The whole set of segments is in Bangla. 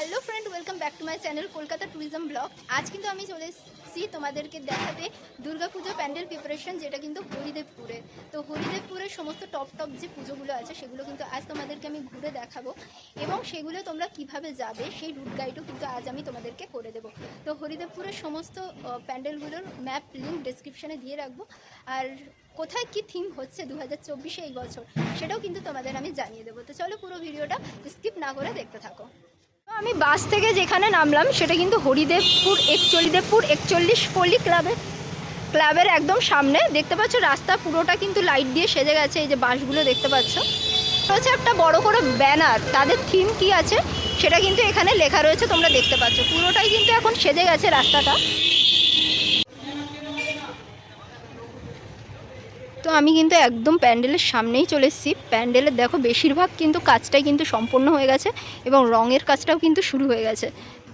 Hello friend, welcome back to my channel Kolkata tourism blog. আজ কিন্তু আমি চলে এসেছি তোমাদেরকে দেখাতে দুর্গাপুজো প্যান্ডেল প্রিপারেশন, যেটা কিন্তু হরিদেবপুরে। তো হরিদেবপুরের সমস্ত টপ যে পুজোগুলো আছে সেগুলো কিন্তু আজ তোমাদেরকে আমি ঘুরে দেখাবো, এবং সেগুলো তোমরা কিভাবে যাবে সেই রুট গাইডও কিন্তু আজ আমি তোমাদেরকে করে দেবো। তো হরিদেবপুরের সমস্ত প্যান্ডেলগুলোর ম্যাপ লিঙ্ক ডেসক্রিপশানে দিয়ে রাখবো, আর কোথায় কি থিম হচ্ছে 2024 এই বছর সেটাও কিন্তু তোমাদের আমি জানিয়ে দেবো। তো চলো পুরো ভিডিওটা স্কিপ না করে দেখতে থাকো। আমি বাস থেকে যেখানে নামলাম সেটা কিন্তু হরিদেবপুর 41 পল্লী ক্লাবের একদম সামনে। দেখতে পাচ্ছ রাস্তা পুরোটা কিন্তু লাইট দিয়ে সেজে গেছে। এই যে বাসগুলো দেখতে পাচ্ছ, হচ্ছে একটা বড় করে ব্যানার, তাদের থিম কি আছে সেটা কিন্তু এখানে লেখা রয়েছে, তোমরা দেখতে পাচ্ছ। পুরোটাই কিন্তু এখন সেজে গেছে রাস্তাটা। তো আমি কিন্তু একদম প্যান্ডেলের সামনেই চলে এসেছি। প্যান্ডেলের দেখো বেশিরভাগ কিন্তু কাজটাই কিন্তু সম্পন্ন হয়ে গেছে, এবং রঙের কাজটাও কিন্তু শুরু হয়ে গেছে।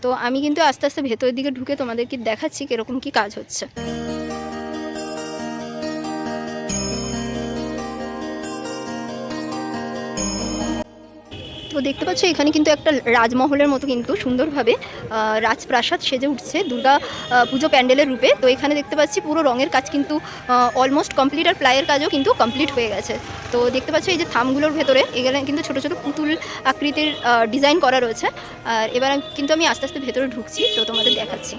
তো আমি কিন্তু আস্তে আস্তে ভেতরের দিকে ঢুকে তোমাদেরকে দেখাচ্ছি কীরকম কী কাজ হচ্ছে। তো দেখতে পাচ্ছ এখানে কিন্তু একটা রাজমহলের মতো কিন্তু সুন্দরভাবে রাজপ্রাসাদ সেজে উঠছে দুর্গা পুজো প্যান্ডেলের রূপে। তো এখানে দেখতে পাচ্ছি পুরো রঙের কাজ কিন্তু অলমোস্ট কমপ্লিট, আর প্লাইয়ের কাজও কিন্তু কমপ্লিট হয়ে গেছে। তো দেখতে পাচ্ছ এই যে থামগুলোর ভেতরে এখানে কিন্তু ছোটো ছোটো পুতুল আকৃতির ডিজাইন করা রয়েছে। আর এবার কিন্তু আমি আস্তে আস্তে ভেতরে ঢুকছি, তো তোমাদের দেখাচ্ছি।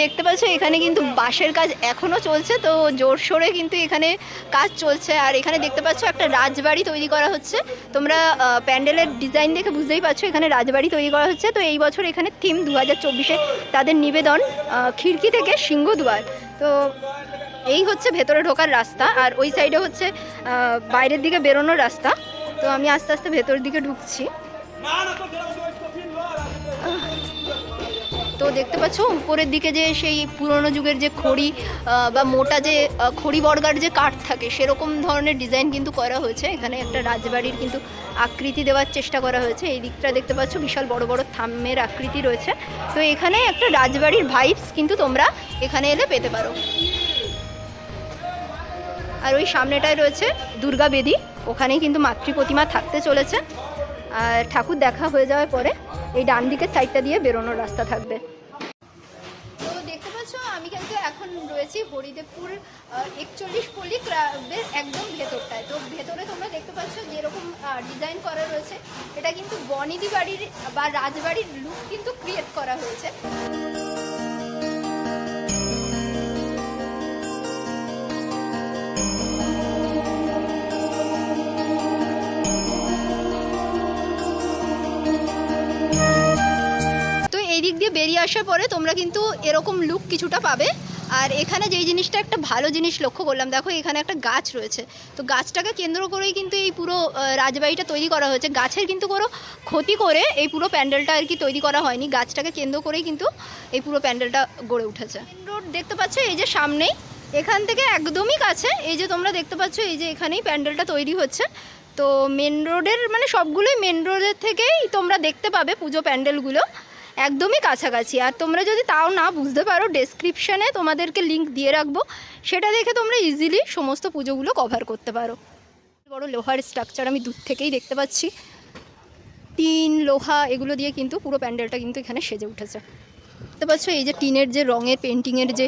দেখতে পাচ্ছ এখানে কিন্তু বাঁশের কাজ এখনও চলছে, তো জোরসোরে কিন্তু এখানে কাজ চলছে। আর এখানে দেখতে পাচ্ছ একটা রাজবাড়ি তৈরি করা হচ্ছে। তোমরা প্যান্ডেলের ডিজাইন দেখে বুঝতেই পারছো এখানে রাজবাড়ি তৈরি করা হচ্ছে। তো এই বছর এখানে থিম 2024-এ তাদের নিবেদন খিড়কি থেকে সিংহদুয়ার। তো এই হচ্ছে ভেতরে ঢোকার রাস্তা, আর ওই সাইডে হচ্ছে বাইরের দিকে বেরোনোর রাস্তা। তো আমি আস্তে আস্তে ভেতরের দিকে ঢুকছি। তো দেখতে পাচ্ছ উপরের দিকে যে সেই পুরনো যুগের যে খড়ি বা মোটা যে খড়ি বর্গার যে কাঠ থাকে সেরকম ধরনের ডিজাইন কিন্তু করা হয়েছে। এখানে একটা রাজবাড়ির কিন্তু আকৃতি দেওয়ার চেষ্টা করা হয়েছে। এই দিকটা দেখতে পাচ্ছ বিশাল বড় বড় থামের আকৃতি রয়েছে। তো এখানে একটা রাজবাড়ির ভাইবস কিন্তু তোমরা এখানে এলে পেতে পারো। আর ওই সামনেটায় রয়েছে দুর্গা বেদি, ওখানেই কিন্তু মাতৃ প্রতিমা থাকতে চলেছে। আর ঠাকুর দেখা হয়ে যাওয়ার পরে এই ডান দিকের সাইডটা দিয়ে বেরোনোর রাস্তা থাকবে। তো দেখতে পাচ্ছ আমি কিন্তু এখন রয়েছি হরিদেবপুর 41 পল্লী ক্লাবের একদম ভেতরটায়। তো ভেতরে তোমরা দেখতে পাচ্ছ যেরকম ডিজাইন করা রয়েছে, এটা কিন্তু বনিদি বাড়ির বা রাজবাড়ির লুক কিন্তু ক্রিয়েট করা হয়েছে। দিক দিয়ে বেরিয়ে আসার পরে তোমরা কিন্তু এরকম লুক কিছুটা পাবে। আর এখানে যেই জিনিসটা একটা ভালো জিনিস লক্ষ্য করলাম, দেখো এখানে একটা গাছ রয়েছে। তো গাছটাকে কেন্দ্র করেই কিন্তু এই পুরো রাজবাড়িটা তৈরি করা হয়েছে। গাছের কিন্তু কোনো ক্ষতি করে এই পুরো প্যান্ডেলটা আর কি তৈরি করা হয়নি, গাছটাকে কেন্দ্র করেই কিন্তু এই পুরো প্যান্ডেলটা গড়ে উঠেছে। রোড দেখতে পাচ্ছ এই যে সামনেই, এখান থেকে একদমই কাছে এই যে তোমরা দেখতে পাচ্ছ এই যে এখানেই প্যান্ডেলটা তৈরি হচ্ছে। তো মেন রোডের মানে সবগুলোই মেন রোডের থেকেই তোমরা দেখতে পাবে পুজো প্যান্ডেলগুলো একদমই কাছাকাছি। আর তোমরা যদি তাও না বুঝতে পারো ডেসক্রিপশানে তোমাদেরকে লিঙ্ক দিয়ে রাখবো, সেটা দেখে তোমরা ইজিলি সমস্ত পুজোগুলো কভার করতে পারো। বড় লোহার স্ট্রাকচার আমি দূর থেকেই দেখতে পাচ্ছি, টিন লোহা এগুলো দিয়ে কিন্তু পুরো প্যান্ডেলটা কিন্তু এখানে সেজে উঠেছে। দেখতে পাচ্ছ এই যে টিনের যে রঙের পেন্টিংয়ের যে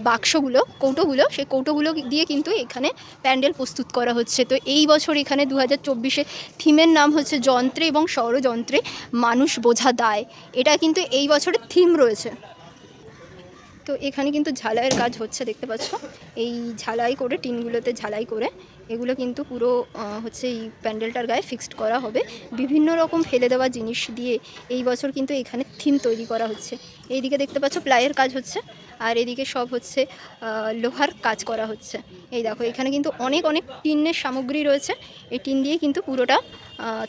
বাক্সগুলো কৌটোগুলো, সেই কৌটোগুলো দিয়ে কিন্তু এখানে প্যান্ডেল প্রস্তুত করা হচ্ছে। তো এই বছর এখানে 2024-এ থিমের নাম হচ্ছে যন্ত্রে এবং ষড়যন্ত্রে মানুষ বোঝা দায়। এটা কিন্তু এই বছরের থিম রয়েছে। তো এখানে কিন্তু ঝালাইয়ের কাজ হচ্ছে, দেখতে পাচ্ছ এই ঝালাই করে টিনগুলোতে ঝালাই করে এগুলো কিন্তু পুরো হচ্ছে এই প্যান্ডেলটার গায়ে ফিক্সড করা হবে বিভিন্ন রকম ফেলে দেওয়া জিনিস দিয়ে। এই বছর কিন্তু এখানে থিম তৈরি করা হচ্ছে। এইদিকে দেখতে পাচ্ছ প্লাইয়ের কাজ হচ্ছে, আর এদিকে সব হচ্ছে লোহার কাজ করা হচ্ছে। এই দেখো এখানে কিন্তু অনেক অনেক টিনের সামগ্রী রয়েছে, এই টিন দিয়ে কিন্তু পুরোটা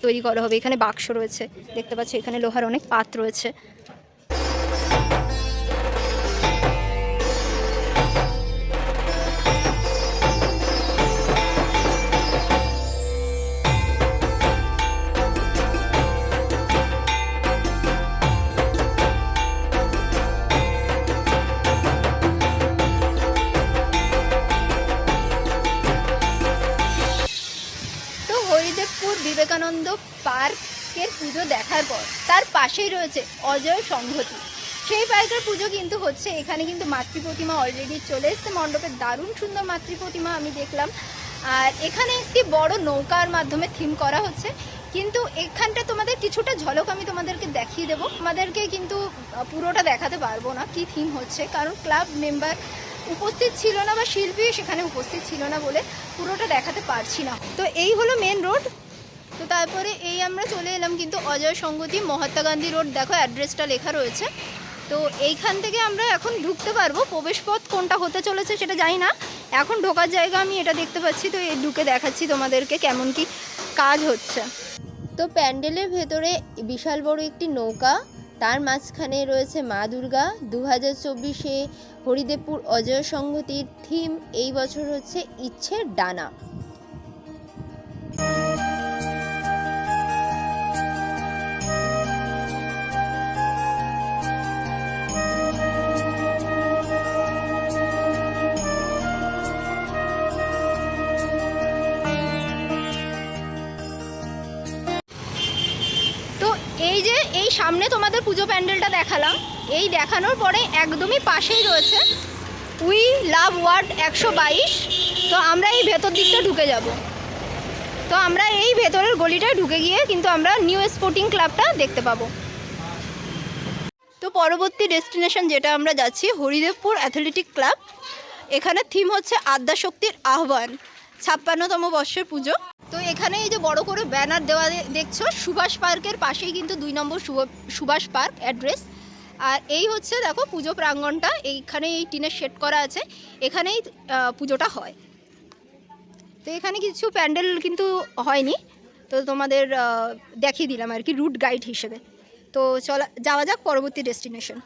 তৈরি করা হবে। এখানে বাক্স রয়েছে, দেখতে পাচ্ছ এখানে লোহার অনেক পাত রয়েছে। বিবেকানন্দ পার্কের পুজো দেখার পর তার পাশেই রয়েছে অজয় সংহতি, সেই পার্কের পুজো কিন্তু হচ্ছে। এখানে কিন্তু মাতৃ প্রতিমা অলরেডি চলে এসছে মণ্ডপে, দারুণ সুন্দর মাতৃ প্রতিমা আমি দেখলাম। আর এখানে একটি বড় নৌকার মাধ্যমে থিম করা হচ্ছে, কিন্তু এখানটা তোমাদের কিছুটা ঝলক আমি তোমাদেরকে দেখিয়ে দেবো। তোমাদেরকে কিন্তু পুরোটা দেখাতে পারবো না কি থিম হচ্ছে, কারণ ক্লাব মেম্বার উপস্থিত ছিল না বা শিল্পী সেখানে উপস্থিত ছিল না বলে পুরোটা দেখাতে পারছি না। তো এই হলো মেন রোড। তো তারপরে এই আমরা চলে এলাম কিন্তু অজয় সংগতি মহাত্মা গান্ধী রোড, দেখো অ্যাড্রেসটা লেখা রয়েছে। তো এইখান থেকে আমরা এখন ঢুকতে পারবো, প্রবেশপথ কোনটা হতে চলেছে সেটা জানি না, এখন ঢোকার জায়গা আমি এটা দেখতে পাচ্ছি। তো এই ঢুকে দেখাচ্ছি তোমাদেরকে কেমন কি কাজ হচ্ছে। তো প্যান্ডেলের ভেতরে বিশাল বড় একটি নৌকা, তার মাঝখানে রয়েছে মা দুর্গা। 2024-এ হরিদেবপুর অজয় সংহতির থিম এই বছর হচ্ছে ইচ্ছের ডানা। এই যে এই সামনে তোমাদের পুজো প্যান্ডেলটা দেখালাম, এই দেখানোর পরে একদমই পাশেই রয়েছে উই লাভ ওয়ার্ড 122। তো আমরা এই ভেতর দিকটা ঢুকে যাব। তো আমরা এই ভেতরের গলিটায় ঢুকে গিয়ে কিন্তু আমরা নিউ স্পোর্টিং ক্লাবটা দেখতে পাবো। তো পরবর্তী ডেস্টিনেশন যেটা আমরা যাচ্ছি হরিদেবপুর অ্যাথলেটিক ক্লাব। এখানে থিম হচ্ছে আদ্যাশক্তির আহ্বান, 56তম বর্ষের পুজো। তো এখানে এই যে বড় করে ব্যানার দেওয়া দেখছো, সুভাষ পার্কের পাশেই কিন্তু 2 নম্বর সুভাষ পার্ক অ্যাড্রেস। আর এই হচ্ছে দেখো পুজো প্রাঙ্গণটা, এইখানে এই টিনের শেড করা আছে, এখানেই পুজোটা হয়। তো এখানে কিছু প্যান্ডেল কিন্তু হয়নি, তো তোমাদের দেখিয়ে দিলাম আর কি রুট গাইড হিসেবে। তো যাওয়া যাক পরবর্তী ডেস্টিনেশন।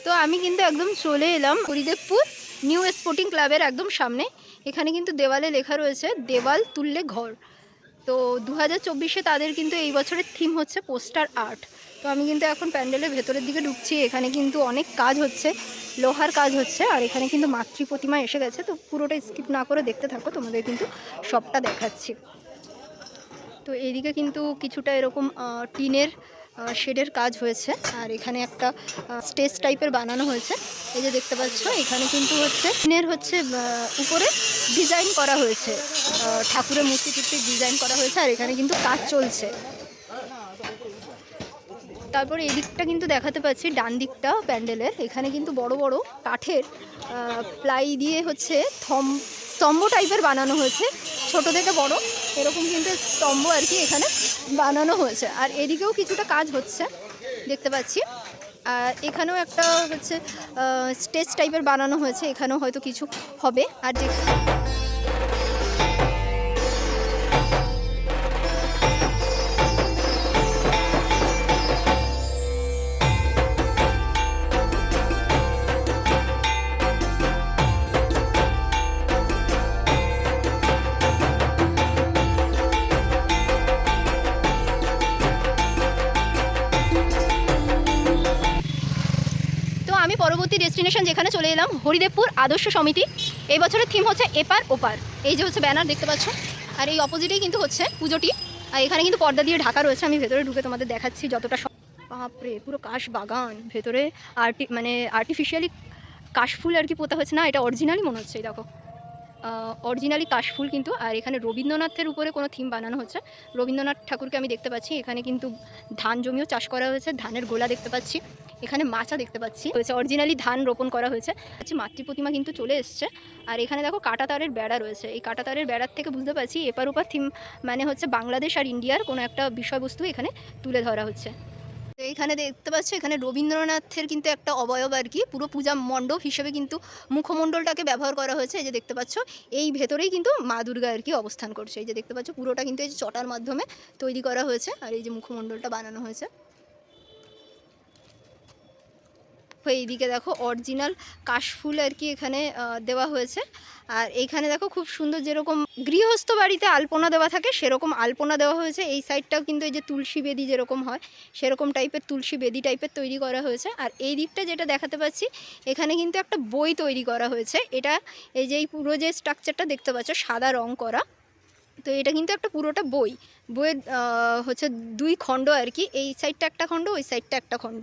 তো আমি কিন্তু একদম চলে এলাম হরিদেবপুর নিউ স্পোর্টিং ক্লাবের একদম সামনে। এখানে কিন্তু দেওয়ালে লেখা রয়েছে দেওয়াল তুললে ঘর। তো 2024-এ তাদের কিন্তু এই বছরের থিম হচ্ছে পোস্টার আর্ট। তো আমি কিন্তু এখন প্যান্ডেলের ভেতরের দিকে ঢুকছি, এখানে কিন্তু অনেক কাজ হচ্ছে, লোহার কাজ হচ্ছে। আর এখানে কিন্তু মাতৃ প্রতিমা এসে গেছে, তো পুরোটা স্কিপ না করে দেখতে থাকো, তোমাদের কিন্তু সবটা দেখাচ্ছি। তো এইদিকে কিন্তু কিছুটা এরকম টিনের শেডের কাজ হয়েছে, আর এখানে একটা স্টেজ টাইপের বানানো হয়েছে, এই যে দেখতে পাচ্ছ। এখানে কিন্তু হচ্ছে টিনের হচ্ছে উপরে ডিজাইন করা হয়েছে, ঠাকুরের মূর্তি ডিজাইন করা হয়েছে, আর এখানে কিন্তু কাজ চলছে। তারপরে এই দিকটা কিন্তু দেখাতে পাচ্ছি ডান দিকটা প্যান্ডেলের, এখানে কিন্তু বড় বড় কাঠের প্লাই দিয়ে হচ্ছে স্তম্ভ টাইপের বানানো হয়েছে, ছোট থেকে বড় এরকম কিন্তু স্তম্ভ আর কি এখানে বানানো হয়েছে। আর এদিকেও কিছুটা কাজ হচ্ছে দেখতে পাচ্ছি। আর এখানেও একটা হচ্ছে স্টেজ টাইপের বানানো হয়েছে, এখানেও হয়তো কিছু হবে। আর যে আমি পরবর্তী ডেস্টিনেশন যেখানে চলে এলাম হরিদেবপুর আদর্শ সমিতি। এই বছরের থিম হচ্ছে এপার ওপার, এই যে হচ্ছে ব্যানার দেখতে পাচ্ছ। আর এই অপোজিটেই কিন্তু হচ্ছে পুজোটি, আর এখানে কিন্তু পর্দা দিয়ে ঢাকা রয়েছে। আমি ভেতরে ঢুকে তোমাদের দেখাচ্ছি যতটা। বাপরে পুরো কাশ বাগান, ভেতরে মানে আর্টিফিশিয়ালি কাশফুল আর কি পোতা হচ্ছে না, এটা অরিজিনালি মনে হচ্ছে। এই দেখো অরিজিনালি কাশফুল কিন্তু। আর এখানে রবীন্দ্রনাথের উপরে কোনো থিম বানানো হচ্ছে, রবীন্দ্রনাথ ঠাকুরকে আমি দেখতে পাচ্ছি। এখানে কিন্তু ধান জমিও চাষ করা হয়েছে, ধানের গোলা দেখতে পাচ্ছি, এখানে মাচা দেখতে পাচ্ছি হয়েছে, অরিজিনালি ধান রোপণ করা হয়েছে। মাতৃ প্রতিমা কিন্তু চলে এসছে। আর এখানে দেখো কাঁটা তারের বেড়া রয়েছে, এই কাঁটা তারের বেড়ার থেকে বুঝতে পারছি এপার ওপার থিম মানে হচ্ছে বাংলাদেশ আর ইন্ডিয়ার কোনো একটা বিষয়বস্তু এখানে তুলে ধরা হচ্ছে। এইখানে দেখতে পাচ্ছ এখানে রবীন্দ্রনাথের কিন্তু একটা অবয়ব আর কি, পুরো পূজা মণ্ডপ হিসেবে কিন্তু মুখমণ্ডলটাকে ব্যবহার করা হয়েছে। এই যে দেখতে পাচ্ছ এই ভেতরেই কিন্তু মা দুর্গা আর কি অবস্থান করছে। এই যে দেখতে পাচ্ছ পুরোটা কিন্তু এই যে চটার মাধ্যমে তৈরি করা হয়েছে, আর এই যে মুখমণ্ডলটা বানানো হয়েছে। এইদিকে দেখো অরিজিনাল কাশফুল আর কি এখানে দেওয়া হয়েছে। আর এইখানে দেখো খুব সুন্দর যেরকম গৃহস্থ বাড়িতে আলপনা দেওয়া থাকে সেরকম আলপনা দেওয়া হয়েছে। এই সাইডটাও কিন্তু এই যে তুলসী বেদি যেরকম হয় সেরকম টাইপের তুলসী বেদি টাইপের তৈরি করা হয়েছে। আর এই দিকটা যেটা দেখাতে পাচ্ছি এখানে কিন্তু একটা বই তৈরি করা হয়েছে। এটা এই যে পুরো যে স্ট্রাকচারটা দেখতে পাচ্ছ সাদা রং করা, তো এটা কিন্তু একটা পুরোটা বইয়ের হচ্ছে 2 খণ্ড আর কি, এই সাইডটা একটা খণ্ড, ওই সাইডটা একটা খণ্ড।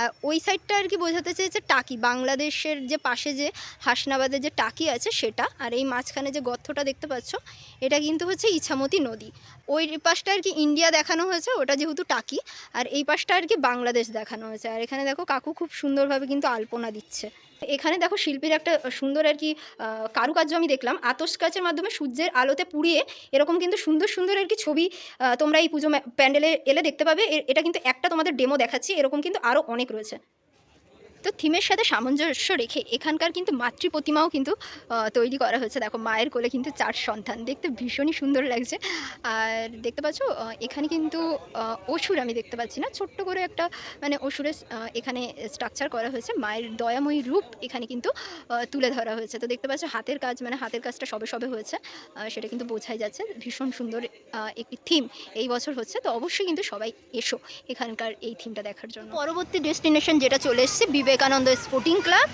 আর ওই সাইডটা আর কি বোঝাতে চেয়েছে টাকি, বাংলাদেশের যে পাশে যে হাসনাবাদের যে টাকি আছে সেটা। আর এই মাঝখানে যে গর্তটা দেখতে পাচ্ছ এটা কিন্তু হচ্ছে ইছামতি নদী। ওই পাশটা আর কি ইন্ডিয়া দেখানো হয়েছে, ওটা যেহেতু টাকি। আর এই পাশটা আর কি বাংলাদেশ দেখানো হয়েছে। আর এখানে দেখো কাকু খুব সুন্দরভাবে কিন্তু আলপনা দিচ্ছে। এখানে দেখো শিল্পীর একটা সুন্দর আর কি কারুকার্য আমি দেখলাম, আতশ কাচের মাধ্যমে সূর্যের আলোতে পুড়িয়ে এরকম কিন্তু সুন্দর সুন্দর আর কি ছবি তোমরা এই পুজো প্যান্ডেলে এলে দেখতে পাবে। এটা কিন্তু একটা তোমাদের ডেমো দেখাচ্ছি, এরকম কিন্তু আরও অনেক রয়েছে। তো থিমের সাথে সামঞ্জস্য রেখে এখানকার কিন্তু মাতৃ প্রতিমাও কিন্তু তৈরি করা হয়েছে। দেখো মায়ের কোলে কিন্তু 4 সন্তান, দেখতে ভীষণই সুন্দর লাগছে। আর দেখতে পাচ্ছ এখানে কিন্তু অসুর আমি দেখতে পাচ্ছি না, ছোট্ট করে একটা মানে অসুরের এখানে স্ট্রাকচার করা হয়েছে। মায়ের দয়াময়ী রূপ এখানে কিন্তু তুলে ধরা হয়েছে। তো দেখতে পাচ্ছ হাতের কাজ, মানে হাতের কাজটা সবে সবে হয়েছে, সেটা কিন্তু বোঝাই যাচ্ছে। ভীষণ সুন্দর একটি থিম এই বছর হচ্ছে। তো অবশ্যই কিন্তু সবাই এসো এখানকার এই থিমটা দেখার জন্য। পরবর্তী ডেস্টিনেশন যেটা চলে এসছে বিবেকানন্দ স্পোর্টিং ক্লাব।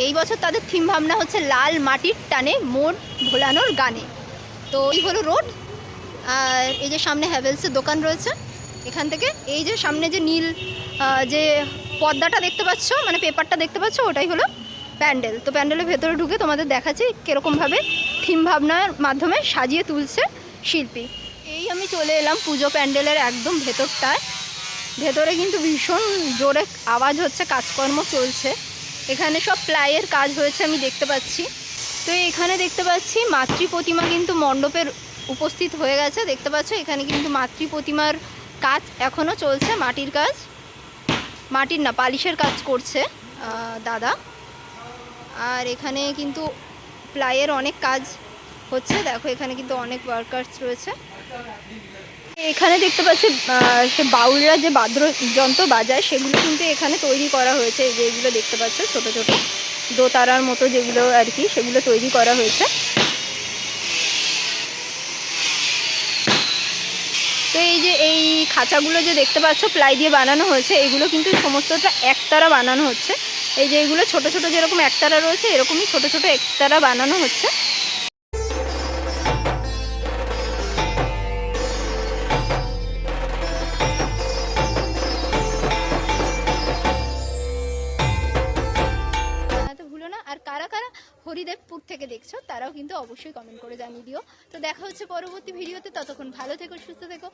এই বছর তাদের থিম ভাবনা হচ্ছে লাল মাটির টানে মোড় ভোলানোর গানে। তো এই হলো রোড, আর এই যে সামনে হ্যাভেলসের দোকান রয়েছে। এখান থেকে এই যে সামনে যে নীল যে পর্দাটা দেখতে পাচ্ছ, মানে পেপারটা দেখতে পাচ্ছ, ওটাই হলো প্যান্ডেল। তো প্যান্ডেলের ভেতরে ঢুকে তোমাদের দেখাচ্ছি কীরকমভাবে থিম ভাবনার মাধ্যমে সাজিয়ে তুলছে শিল্পী। এই আমি চলে এলাম পুজো প্যান্ডেলের একদম ভেতরটায়। ভেতরে কিন্তু ভীষণ জোরে আওয়াজ হচ্ছে, কাজকর্ম চলছে। এখানে সব প্লাইয়ের কাজ হয়েছে আমি দেখতে পাচ্ছি। তো এখানে দেখতে পাচ্ছি মাতৃ প্রতিমা কিন্তু মণ্ডপের উপস্থিত হয়ে গেছে। দেখতে পাচ্ছ এখানে কিন্তু মাতৃ প্রতিমার কাজ এখনও চলছে, মাটির কাজ, মাটির না পালিশের কাজ করছে দাদা। আর এখানে কিন্তু প্লাইয়ের অনেক কাজ হচ্ছে। দেখো এখানে কিন্তু অনেক ওয়ার্কার্স রয়েছে। এখানে দেখতে পাচ্ছি সে বাউলরা যে বাদ্যযন্ত্র বাজায় সেগুলো কিন্তু এখানে তৈরি করা হয়েছে। যেগুলো দেখতে পাচ্ছ ছোট ছোট দোতারার মতো যেগুলো আর কি, সেগুলো তৈরি করা হয়েছে। তো এই যে এই খাঁচাগুলো যে দেখতে পাচ্ছ প্লাই দিয়ে বানানো হয়েছে, এগুলো কিন্তু সমস্তটা একতারা বানানো হচ্ছে। এই যে এগুলো ছোট ছোট যেরকম একতারা রয়েছে, এরকমই ছোট ছোট একতারা বানানো হচ্ছে। আর কারা কারা হরিদেবপুর থেকে দেখছো তারাও কিন্তু অবশ্যই কমেন্ট করে জানিয়ে দিও। তো দেখা হচ্ছে পরবর্তী ভিডিওতে, ততক্ষণ ভালো থেকো, সুস্থ থেকো।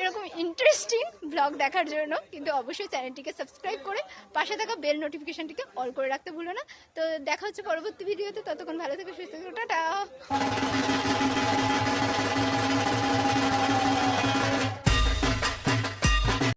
এরকম ইন্টারেস্টিং ব্লগ দেখার জন্য কিন্তু অবশ্যই চ্যানেলটিকে সাবস্ক্রাইব করে পাশে থাকা বেল নোটিফিকেশনটিকে অল করে রাখতে ভুলো না। তো দেখা হচ্ছে পরবর্তী ভিডিওতে, ততক্ষণ ভালো থেকো, সুস্থ থেকো, টাটা।